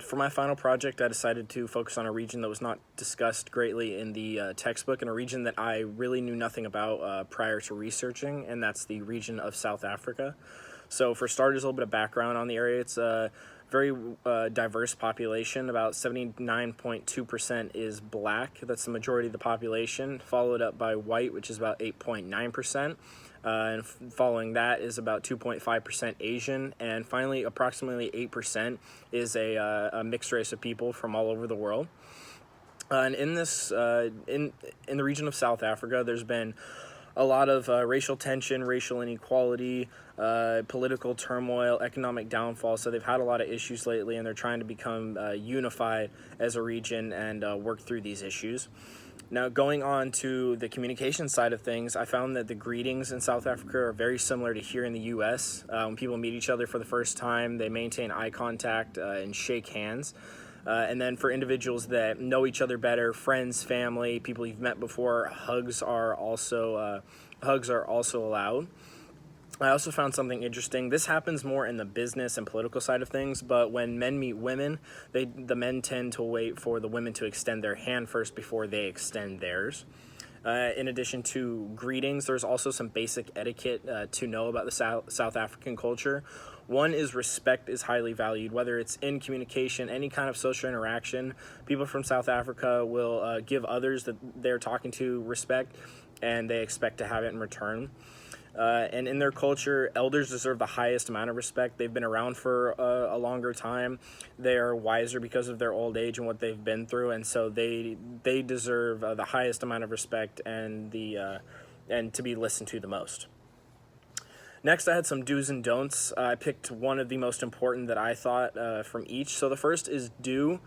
For my final project, I decided to focus on a region that was not discussed greatly in the textbook, and a region that I really knew nothing about prior to researching, and that's the region of South Africa. So for starters, a little bit of background on the area. It's a very diverse population. About 79.2% is black. That's the majority of the population, followed up by white, which is about 8.9%. And following that is about 2.5% Asian, and finally approximately 8% is a mixed race of people from all over the world. And in this in the region of South Africa, there's been a lot of racial tension, racial inequality, political turmoil, economic downfall. So they've had a lot of issues lately, and they're trying to become unified as a region and work through these issues. Now, going on to the communication side of things, I found that the greetings in South Africa are very similar to here in the U.S. When people meet each other for the first time, they maintain eye contact and shake hands. And then for individuals that know each other better, friends, family, people you've met before, hugs are also allowed. I also found something interesting. This happens more in the business and political side of things, but when men meet women, the men tend to wait for the women to extend their hand first before they extend theirs. In addition to greetings, there's also some basic etiquette to know about the South African culture. One is respect is highly valued, whether it's in communication, any kind of social interaction. People from South Africa will give others that they're talking to respect, and they expect to have it in return. And in their culture, elders deserve the highest amount of respect. They've been around for a longer time. They are wiser because of their old age and what they've been through, and so they deserve the highest amount of respect and to be listened to the most. Next, I had some do's and don'ts. I picked one of the most important that I thought from each. So the first is do.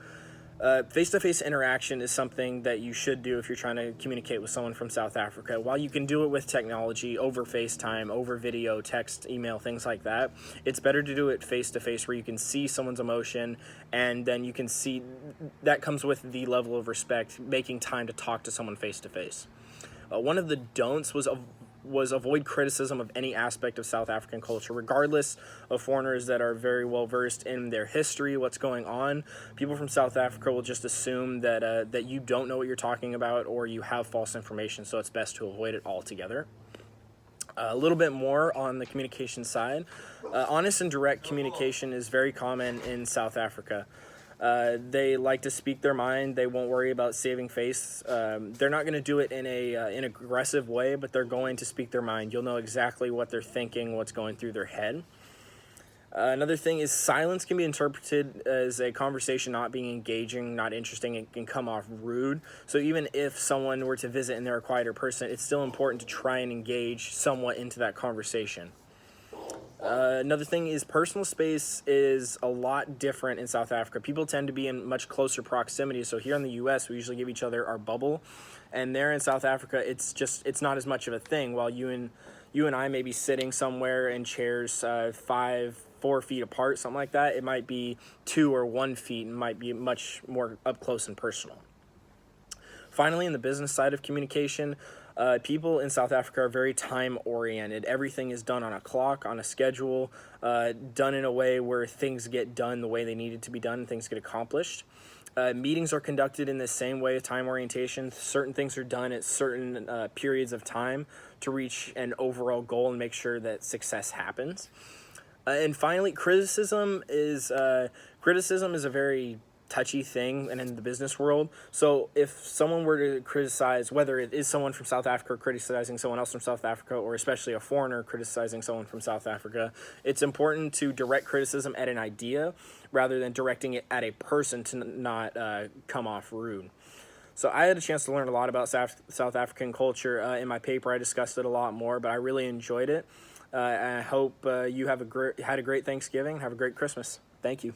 Face-to-face interaction is something that you should do if you're trying to communicate with someone from South Africa. While you can do it with technology, over FaceTime, over video, text, email, things like that, it's better to do it face-to-face where you can see someone's emotion, and then you can see that comes with the level of respect, making time to talk to someone face-to-face. One of the don'ts was avoid criticism of any aspect of South African culture, regardless of foreigners that are very well versed in their history, what's going on. People from South Africa will just assume that you don't know what you're talking about or you have false information, so it's best to avoid it altogether. A little bit more on the communication side. Honest and direct communication is very common in South Africa. They like to speak their mind. They won't worry about saving face. They're not going to do it in an aggressive way, but they're going to speak their mind. You'll know exactly what they're thinking, what's going through their head. Another thing is silence can be interpreted as a conversation not being engaging, not interesting. It can come off rude. So even if someone were to visit and they're a quieter person, it's still important to try and engage somewhat into that conversation. Another thing is personal space is a lot different in South Africa. People tend to be in much closer proximity. So here in the U.S., we usually give each other our bubble, and there in South Africa, it's not as much of a thing. While you and I may be sitting somewhere in chairs 4 feet apart, something like that, it might be 2 or 1 feet, and might be much more up close and personal. Finally, in the business side of communication, people in South Africa are very time-oriented. Everything is done on a clock, on a schedule, done in a way where things get done the way they need it to be done and things get accomplished. Meetings are conducted in the same way of time orientation. Certain things are done at certain periods of time to reach an overall goal and make sure that success happens. And finally, criticism is a very touchy thing and in the business world. So if someone were to criticize, whether it is someone from South Africa criticizing someone else from South Africa, or especially a foreigner criticizing someone from South Africa, it's important to direct criticism at an idea rather than directing it at a person to not come off rude. So I had a chance to learn a lot about South African culture. In my paper, I discussed it a lot more, but I really enjoyed it. And I hope you had a great Thanksgiving. Have a great Christmas. Thank you.